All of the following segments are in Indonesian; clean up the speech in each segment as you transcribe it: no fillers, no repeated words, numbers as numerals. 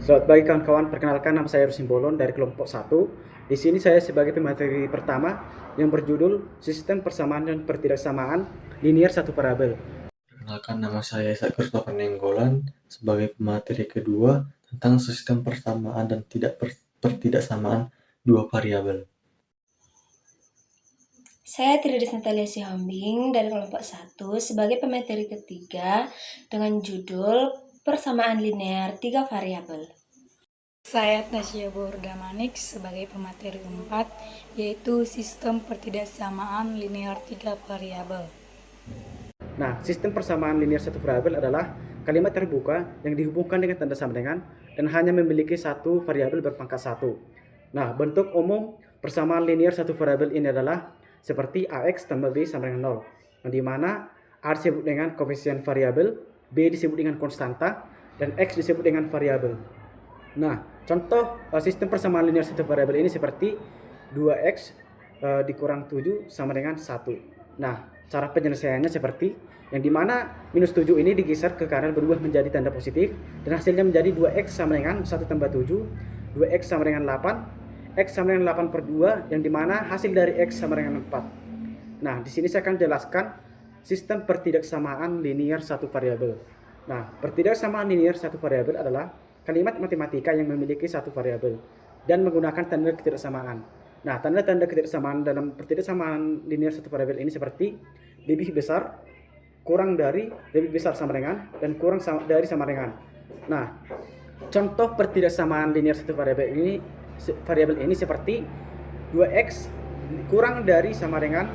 Selamat pagi kawan-kawan, perkenalkan nama saya Rusin Bolon dari kelompok 1. Di sini saya sebagai pemateri pertama yang berjudul Sistem Persamaan dan Pertidaksamaan Linier Satu Parabel. Perkenalkan, nama saya Christopher Nenggolan sebagai pemateri kedua tentang sistem persamaan dan pertidaksamaan dua variabel. Saya Trides Natalia Sihombing dari kelompok 1 sebagai pemateri ketiga dengan judul Persamaan Linear Tiga Variabel. Saya Tasya Bordamanik sebagai pemateri keempat, yaitu sistem pertidaksamaan linear tiga variabel. Nah, sistem persamaan linier satu variabel adalah kalimat terbuka yang dihubungkan dengan tanda sama dengan dan hanya memiliki satu variabel berpangkat satu. Nah, bentuk umum persamaan linier satu variabel ini adalah seperti AX tambah B sama dengan 0, di mana A disebut dengan koefisien variabel, B disebut dengan konstanta, dan X disebut dengan variabel. Nah, contoh sistem persamaan linear satu variabel ini seperti 2x dikurang 7 sama dengan 1. Nah, cara penyelesaiannya seperti yang dimana minus 7 ini digeser ke kanan berubah menjadi tanda positif dan hasilnya menjadi 2x sama dengan 1 tambah 7, 2x sama dengan 8, x sama dengan 8 per 2 yang dimana hasil dari x sama dengan 4. Nah, di sini saya akan jelaskan sistem pertidaksamaan linier satu variabel. Nah, pertidaksamaan linier satu variabel adalah kalimat matematika yang memiliki satu variabel dan menggunakan tanda ketidaksamaan. Nah, tanda-tanda ketidaksamaan dalam pertidaksamaan linier satu variabel ini seperti lebih besar, kurang dari, lebih besar sama dengan, dan kurang dari sama dengan. Nah, contoh pertidaksamaan linier satu variabel ini seperti 2x kurang dari sama dengan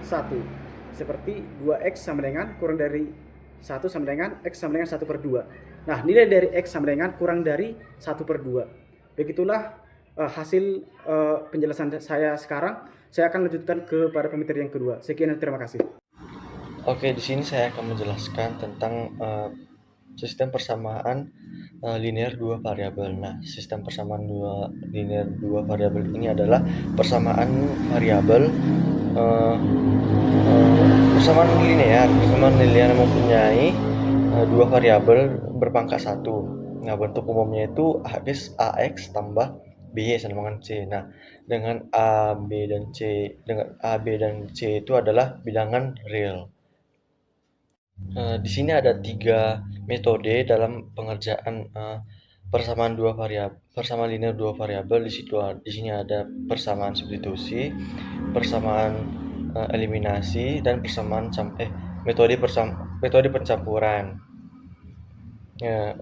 1. Seperti 2x sama dengan kurang dari 1 sama dengan x sama dengan 1 per 2. Nah, nilai dari x sama dengan kurang dari 1 per 2. Begitulah hasil penjelasan saya sekarang. Saya akan lanjutkan kepada pemateri yang kedua. Sekian dan terima kasih. Oke, di sini saya akan menjelaskan tentang sistem persamaan linear dua variabel. Nah, sistem persamaan linear dua variabel ini adalah persamaan variabel uh, persamaan linear yang mempunyai dua variabel berpangkat satu. Nah, bentuk umumnya itu AX tambah BY sama dengan C. Nah, dengan A, B, dan C itu adalah bilangan real. Di sini ada 3 metode dalam pengerjaan persamaan linear dua variabel. Di sini ada persamaan substitusi, persamaan eliminasi, dan metode pencampuran. Ya,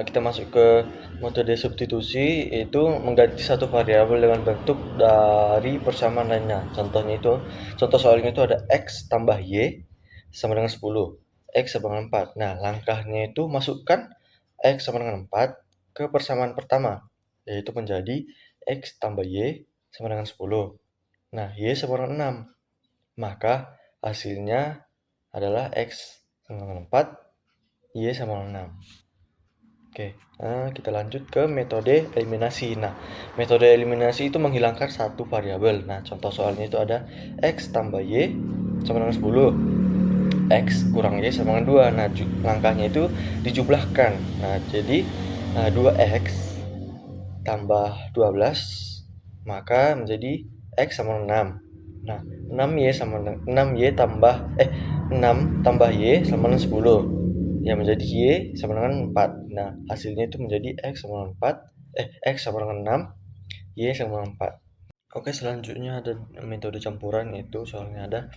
kita masuk ke metode substitusi, yaitu mengganti satu variabel dengan bentuk dari persamaan lainnya. Contoh soalnya itu ada x tambah y sama dengan 10, x sama dengan 4. Nah, langkahnya itu masukkan x sama dengan 4 ke persamaan pertama, yaitu menjadi x tambah y sama dengan 10. Nah, y sama dengan 6. Maka hasilnya adalah x sama dengan 4, y sama dengan 6. Oke, kita lanjut ke metode eliminasi. Nah, metode eliminasi itu menghilangkan satu variabel. Nah, contoh soalnya itu ada x tambah y sama dengan 10, x kurang y sama dengan 2. Nah, langkahnya itu dijumlahkan. Nah, jadi 2x tambah 12 maka menjadi x sama dengan 6. Nah, 6y tambah y sama dengan 10. Ya, menjadi y sama dengan 4. Nah, hasilnya itu menjadi x sama dengan 4, x sama dengan 6, y sama dengan 4. Oke, selanjutnya ada metode campuran, yaitu soalnya ada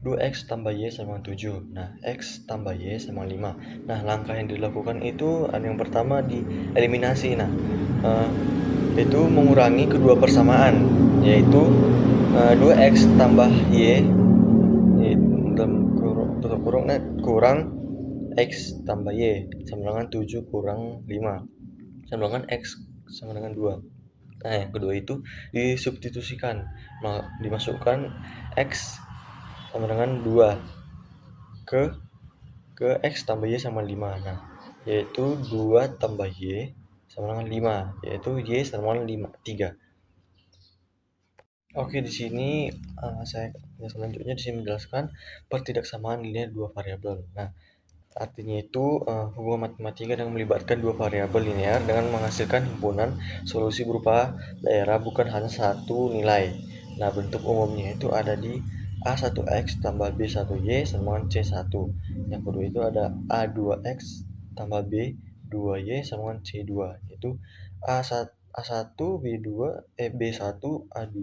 2x tambah y sama dengan 7. Nah, x tambah y sama 5. Nah, langkah yang dilakukan itu ada yang pertama di eliminasi. Nah, itu mengurangi kedua persamaan, yaitu 2x tambah y dalam kurang x tambah y sama dengan 7 kurang 5 sama dengan x sama dengan 2. Nah, yang kedua itu disubstitusikan, dimasukkan x sama dengan 2 ke x tambah y sama 5. Nah, yaitu 2 tambah y sama dengan 5, yaitu y sama dengan 3. Oke, di sini selanjutnya di sini menjelaskan pertidaksamaan linear dua variabel. Nah, Artinya itu hubungan matematika yang melibatkan dua variabel linear dengan menghasilkan himpunan solusi berupa daerah bukan hanya satu nilai. Nah, bentuk umumnya itu ada di A1X tambah B1Y sama dengan C1. Yang kedua itu ada A2X tambah B2Y sama dengan C2. Itu A1 B2 B1 A2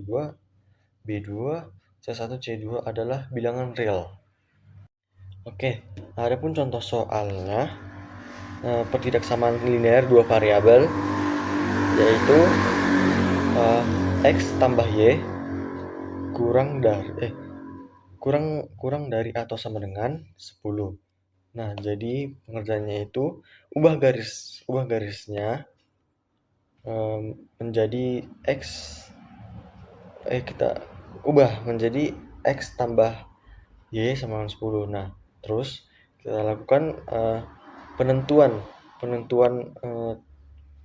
B2 C1 C2 adalah bilangan real. Oke, adapun contoh soalnya pertidaksamaan linear dua variabel yaitu x tambah y kurang dari atau sama dengan 10. Nah, jadi pengerjaannya itu ubah garisnya menjadi x kita ubah menjadi x tambah y sama dengan 10. Nah, terus kita lakukan penentuan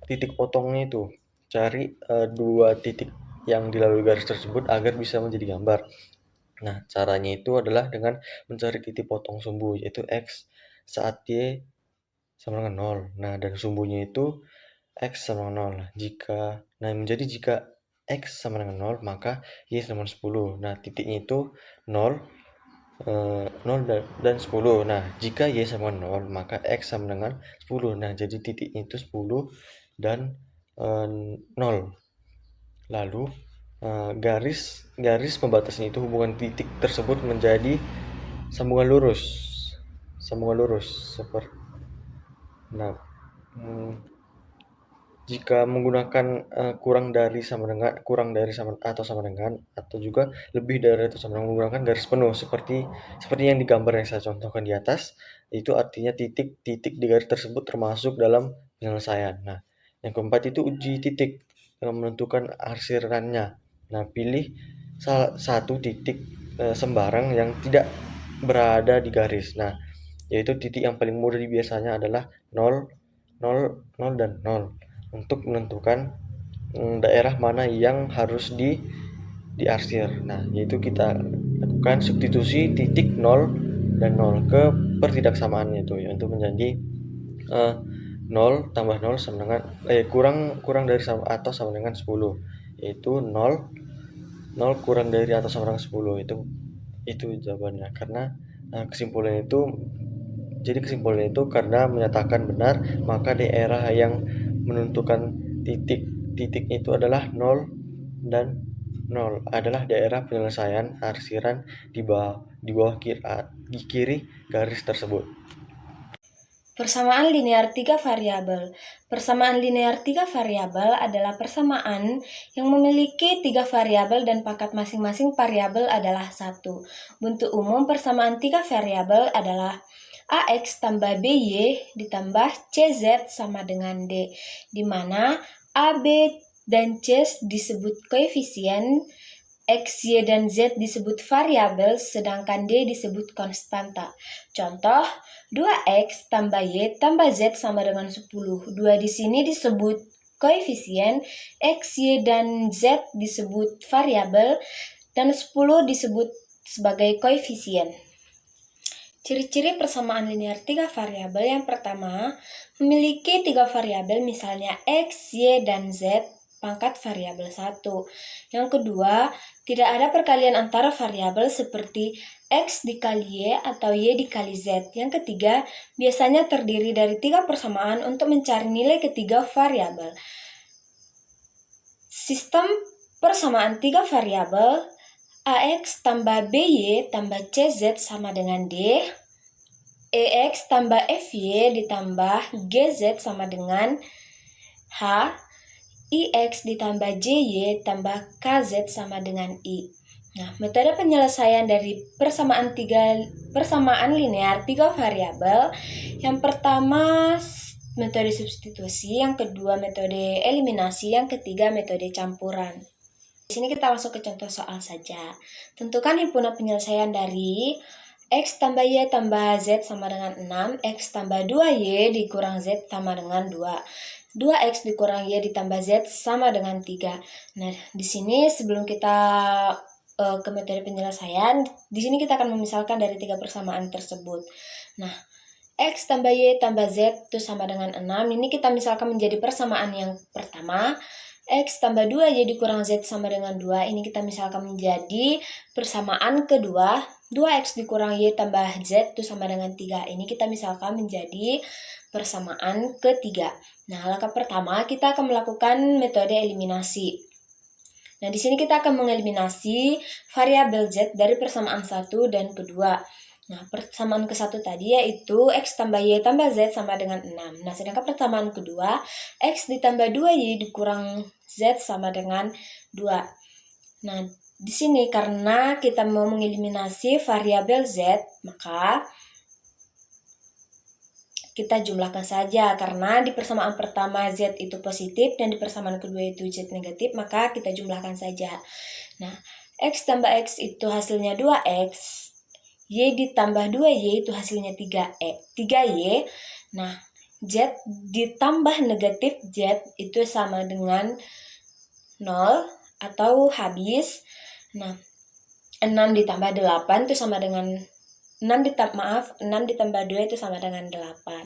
titik potongnya itu. Cari dua titik yang dilalui garis tersebut agar bisa menjadi gambar. Nah, caranya itu adalah dengan mencari titik potong sumbu, yaitu x saat y sama dengan 0. Nah, dan sumbunya itu x sama dengan 0. Jika x sama dengan 0, maka y sama dengan 10. Nah, titiknya itu 0, 0 dan 10. Nah, jika y sama 0, maka x sama dengan 10. Nah, jadi titiknya itu 10 dan 0. Lalu garis pembatasnya itu hubungan titik tersebut menjadi sambungan lurus seperti. Nah, jika menggunakan kurang dari sama atau juga lebih dari atau sama dengan menggunakan garis penuh seperti yang digambar yang saya contohkan di atas, itu artinya titik-titik di garis tersebut termasuk dalam penyelesaian. Nah, yang keempat itu uji titik dengan menentukan arsirannya. Nah, pilih salah satu titik sembarang yang tidak berada di garis. Nah, yaitu titik yang paling mudah biasanya adalah 0, 0, 0 dan 0 untuk menentukan daerah mana yang harus diarsir. Nah, yaitu kita lakukan substitusi titik 0 dan 0 ke pertidaksamaannya itu, yaitu menjadi 0 tambah 0 sama dengan kurang dari atau sama dengan 10, yaitu 0 kurang dari atau sama dengan 10. Itu jawabannya, karena kesimpulannya itu karena menyatakan benar, maka daerah yang menentukan titik itu adalah 0 dan 0 adalah daerah penyelesaian arsiran di bawah kiri garis tersebut. Persamaan linear 3 variabel. Persamaan linear 3 variabel adalah persamaan yang memiliki 3 variabel dan pangkat masing-masing variabel adalah 1. Bentuk umum persamaan 3 variabel adalah AX tambah BY ditambah CZ sama dengan D, di mana A, B, dan C disebut koefisien, X, Y, dan Z disebut variabel, sedangkan D disebut konstanta. Contoh, 2X tambah Y tambah Z sama dengan 10. 2 di sini disebut koefisien, X, Y, dan Z disebut variabel, dan 10 disebut sebagai koefisien. Ciri-ciri persamaan linear 3 variabel. Yang pertama, memiliki 3 variabel misalnya X, Y, dan Z, pangkat variabel 1. Yang kedua, tidak ada perkalian antara variabel seperti X dikali Y atau Y dikali Z. Yang ketiga, biasanya terdiri dari 3 persamaan untuk mencari nilai ketiga variabel. Sistem persamaan 3 variabel, AX tambah BY tambah CZ sama dengan D, EX tambah FY ditambah GZ sama dengan H, IX ditambah JY tambah KZ sama dengan I. Nah, metode penyelesaian dari persamaan linear 3 variabel. Yang pertama, metode substitusi, yang kedua metode eliminasi, yang ketiga metode campuran. Di sini kita langsung ke contoh soal saja. Tentukan himpunan penyelesaian dari X tambah Y tambah Z sama dengan 6, X tambah 2Y dikurang Z sama dengan 2. 2X dikurang Y ditambah Z sama dengan 3. Nah, di sini sebelum kita ke metode penyelesaian, di sini kita akan memisalkan dari 3 persamaan tersebut. Nah, X tambah Y tambah Z itu sama dengan 6. Ini kita misalkan menjadi persamaan yang pertama. X tambah 2Y dikurang Z sama dengan 2. Ini kita misalkan menjadi persamaan kedua. 2X dikurang Y tambah Z itu sama dengan 3. Ini kita misalkan menjadi persamaan ketiga. Nah, langkah pertama kita akan melakukan metode eliminasi. Nah, di sini kita akan mengeliminasi variabel Z dari persamaan 1 dan kedua. Nah, persamaan ke-1 tadi yaitu X tambah Y tambah Z sama dengan 6. Nah, sedangkan persamaan kedua, X ditambah 2Y dikurang Z sama dengan 2. Nah, di sini karena kita mau mengeliminasi variabel Z, maka kita jumlahkan saja. Karena di persamaan pertama Z itu positif dan di persamaan kedua itu Z negatif, maka kita jumlahkan saja. Nah, X tambah X itu hasilnya 2X. Y ditambah 2Y itu hasilnya 3Y. Nah, Z ditambah negatif Z itu sama dengan 0 atau habis. Nah, 6 ditambah 8 itu sama dengan 6 ditambah 2 itu sama dengan 8.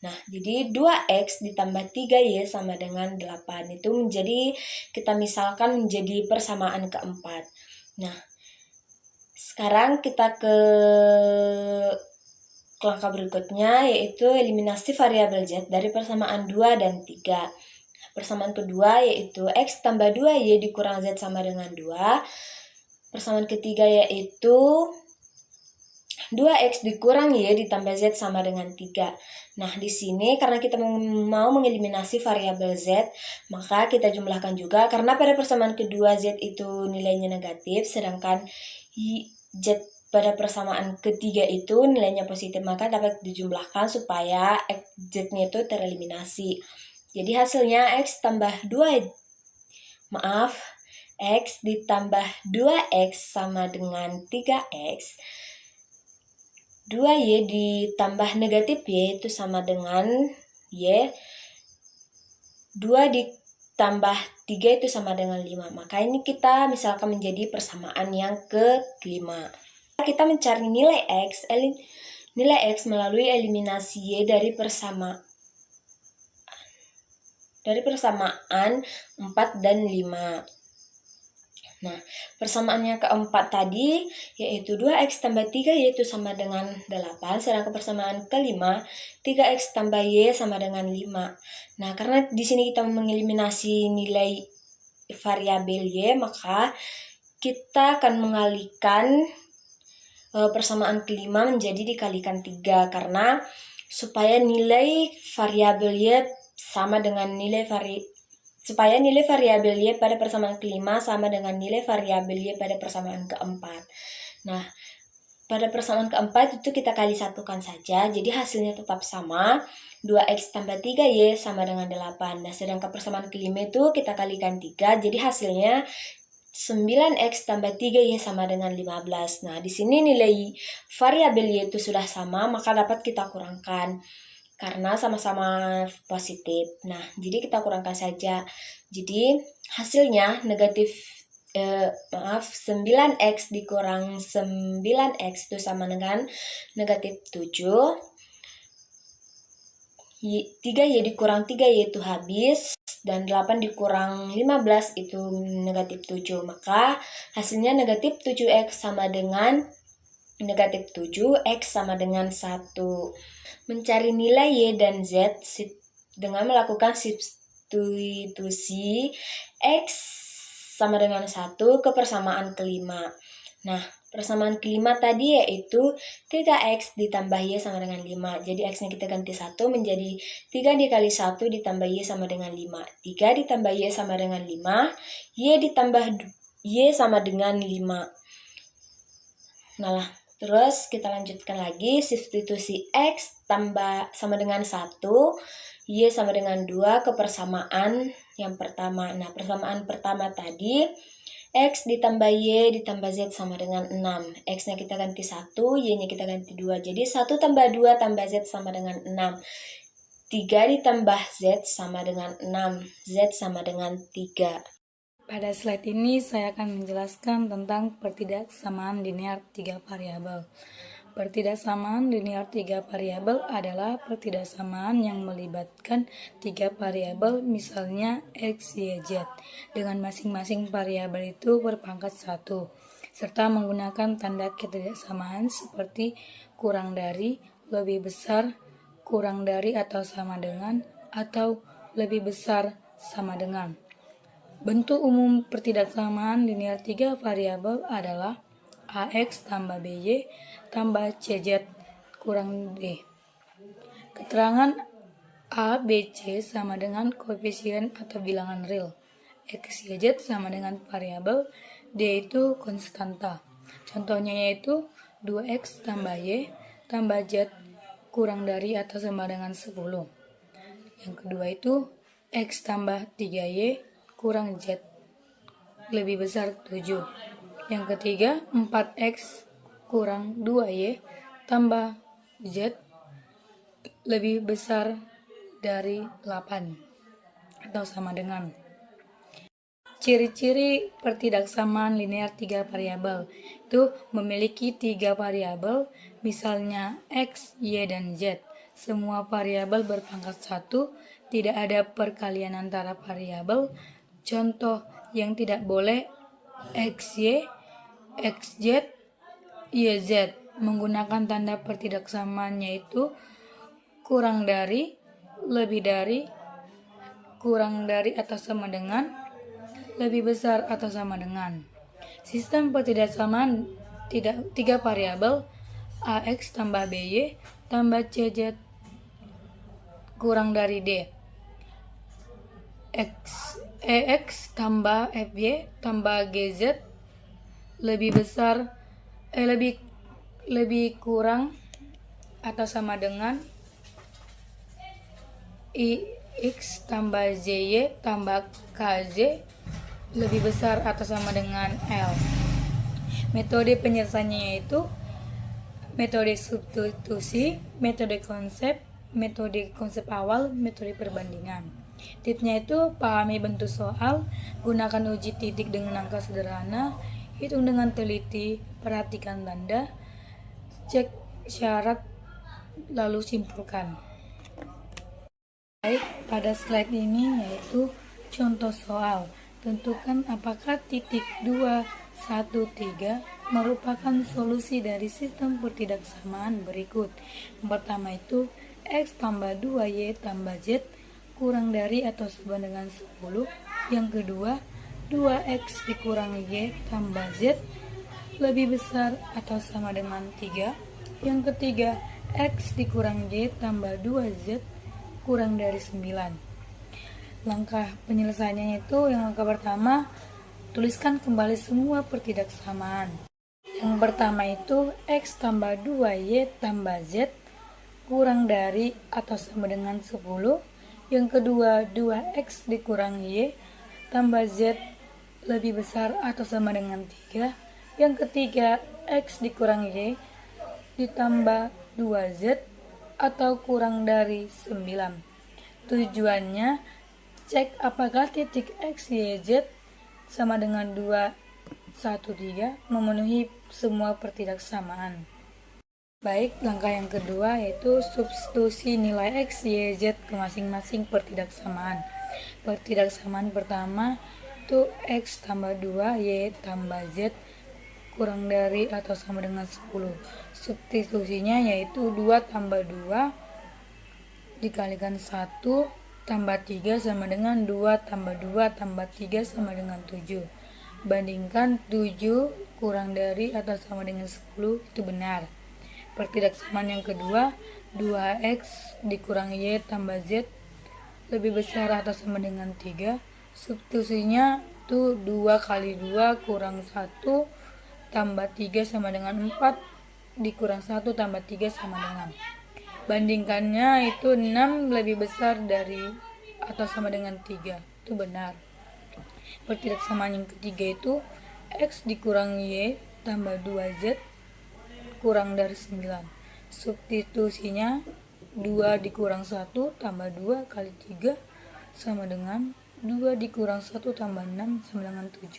Nah, jadi 2X ditambah 3Y sama dengan 8. Itu menjadi, kita misalkan menjadi persamaan keempat. Nah, sekarang kita ke langkah berikutnya, yaitu eliminasi variabel Z dari persamaan 2 dan 3. Persamaan kedua yaitu X tambah 2Y dikurang Z sama dengan 2. Persamaan ketiga yaitu 2X dikurang Y ditambah Z sama dengan 3. Nah, di sini karena kita mau mengeliminasi variabel Z, maka kita jumlahkan juga. Karena pada persamaan kedua Z itu nilainya negatif, sedangkan Z pada persamaan ketiga itu nilainya positif, maka dapat dijumlahkan supaya Z-nya itu tereliminasi. Jadi hasilnya X ditambah 2X sama dengan 3X. 2Y ditambah negatif Y itu sama dengan Y. 2 ditambah 3 itu sama dengan 5. Maka ini kita misalkan menjadi persamaan yang kelima. Kita mencari nilai X melalui eliminasi Y dari persamaan 4 dan 5. Nah, persamaan yang keempat tadi yaitu 2X tambah 3 yaitu sama dengan 8. Sedangkan persamaan kelima 3X tambah Y sama dengan 5. Nah, karena di sini kita mengeliminasi nilai variabel Y, maka kita akan mengalihkan persamaan kelima menjadi dikalikan 3. Karena supaya nilai variabel Y sama dengan supaya nilai variabel Y pada persamaan kelima sama dengan nilai variabel Y pada persamaan keempat. Nah, pada persamaan keempat itu kita kali satukan saja, jadi hasilnya tetap sama. 2X tambah 3Y sama dengan 8. Nah, sedangkan persamaan kelima itu kita kalikan 3, jadi hasilnya 9X tambah 3Y sama dengan 15. Nah, di sini nilai variabel Y itu sudah sama, maka dapat kita kurangkan. Karena sama-sama positif. Nah, jadi kita kurangkan saja. Jadi hasilnya 9X dikurang 9X itu sama dengan negatif 7. 3Y dikurang 3Y itu habis. Dan 8 dikurang 15 itu negatif 7. Maka hasilnya negatif 7X sama dengan negatif 7X sama dengan 1. Mencari nilai Y dan Z dengan melakukan substitusi X sama dengan 1 ke persamaan kelima. Nah, persamaan kelima tadi yaitu 3X ditambah Y sama dengan 5. Jadi X-nya kita ganti 1 menjadi 3 dikali 1 ditambah Y sama dengan 5. 3 ditambah Y sama dengan 5. Y ditambah Y sama dengan 5. Nah, terus kita lanjutkan lagi, substitusi X sama dengan 1, Y sama dengan 2 ke persamaan yang pertama. Nah, persamaan pertama tadi, X ditambah Y ditambah Z sama dengan 6. X-nya kita ganti 1, Y-nya kita ganti 2. Jadi 1 tambah 2 tambah Z sama dengan 6. 3 ditambah Z sama dengan 6. Z sama dengan 3. Pada slide ini saya akan menjelaskan tentang pertidaksamaan linear 3 variabel. Pertidaksamaan linear 3 variabel adalah pertidaksamaan yang melibatkan 3 variabel, misalnya x, y, z, dengan masing-masing variabel itu berpangkat 1, serta menggunakan tanda ketidaksamaan seperti kurang dari, lebih besar, kurang dari atau sama dengan, atau lebih besar sama dengan. Bentuk umum pertidaksamaan linear 3 variabel adalah AX tambah BY tambah CZ kurang D. Keterangan A, B, C sama dengan koefisien atau bilangan real. X, Y, Z sama dengan variabel, D itu konstanta. Contohnya yaitu 2X tambah Y tambah Z kurang dari atau sama dengan 10. Yang kedua itu X tambah 3Y kurang Z lebih besar 7. Yang ketiga 4X kurang 2Y tambah Z lebih besar dari 8 atau sama dengan. Ciri-ciri pertidaksamaan linear 3 variabel itu memiliki 3 variabel, misalnya X, Y, dan Z. Semua variabel berpangkat 1, tidak ada perkalian antara variabel. Contoh yang tidak boleh XY, XZ, YZ. Menggunakan tanda pertidaksamaan yaitu kurang dari, lebih dari, kurang dari atau sama dengan, lebih besar atau sama dengan. Sistem pertidaksamaan 3 variabel AX tambah BY tambah CZ kurang dari D. EX tambah FY tambah GZ lebih besar lebih kurang atau sama dengan IX tambah ZY tambah KZ lebih besar atau sama dengan L. Metode penyelesaiannya yaitu metode substitusi, metode konsep awal, metode perbandingan. Tipsnya itu pahami bentuk soal, gunakan uji titik dengan angka sederhana, hitung dengan teliti, perhatikan tanda, cek syarat, lalu simpulkan. Baik, pada slide ini yaitu contoh soal. Tentukan apakah titik 2, 1, 3 merupakan solusi dari sistem pertidaksamaan berikut. Yang pertama itu X tambah 2Y tambah Z kurang dari atau sama dengan 10. Yang kedua 2X dikurangi Y tambah Z lebih besar atau sama dengan 3. Yang ketiga X dikurangi Y tambah 2Z kurang dari 9. Langkah penyelesaiannya itu yang langkah pertama, tuliskan kembali semua pertidaksamaan. Yang pertama itu X tambah 2Y tambah Z kurang dari atau sama dengan 10. Yang kedua 2X dikurangi Y tambah Z lebih besar atau sama dengan 3. Yang ketiga X dikurangi Y ditambah 2Z atau kurang dari 9. Tujuannya cek apakah titik X, Y, Z sama dengan 2, 1, 3 memenuhi semua pertidaksamaan. Baik, langkah yang kedua yaitu substitusi nilai X, Y, Z ke masing-masing pertidaksamaan. Pertidaksamaan pertama itu X tambah 2, Y tambah Z kurang dari atau sama dengan 10. Substitusinya yaitu 2 tambah 2 dikalikan 1 tambah 3 sama dengan 2 tambah 2 tambah 3 sama dengan 7. Bandingkan 7 kurang dari atau sama dengan 10 itu benar. Pertidaksamaan yang kedua 2X dikurangi Y tambah Z lebih besar atau sama dengan 3. Substitusinya itu 2 kali 2 kurang 1 tambah 3 sama dengan 4 dikurang 1 tambah 3 sama dengan. Bandingkannya itu 6 lebih besar dari atau sama dengan 3. Itu benar. Pertidaksamaan yang ketiga itu X dikurangi Y tambah 2Z kurang dari 9. Substitusinya 2 dikurang 1 tambah 2 kali 3 sama dengan 2 dikurang 1 tambah 6 sama dengan 7.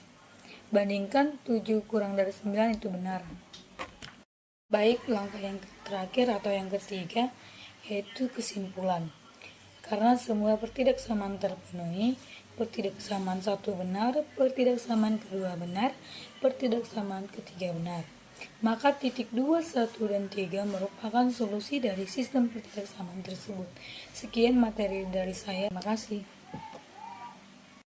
Bandingkan 7 kurang dari 9 itu benar. Baik, langkah yang terakhir atau yang ketiga yaitu kesimpulan. Karena semua pertidaksamaan terpenuhi, pertidaksamaan satu benar, pertidaksamaan kedua benar, pertidaksamaan ketiga benar. Maka titik 2, 1, dan 3 merupakan solusi dari sistem pertidaksamaan tersebut. Sekian materi dari saya. Terima kasih.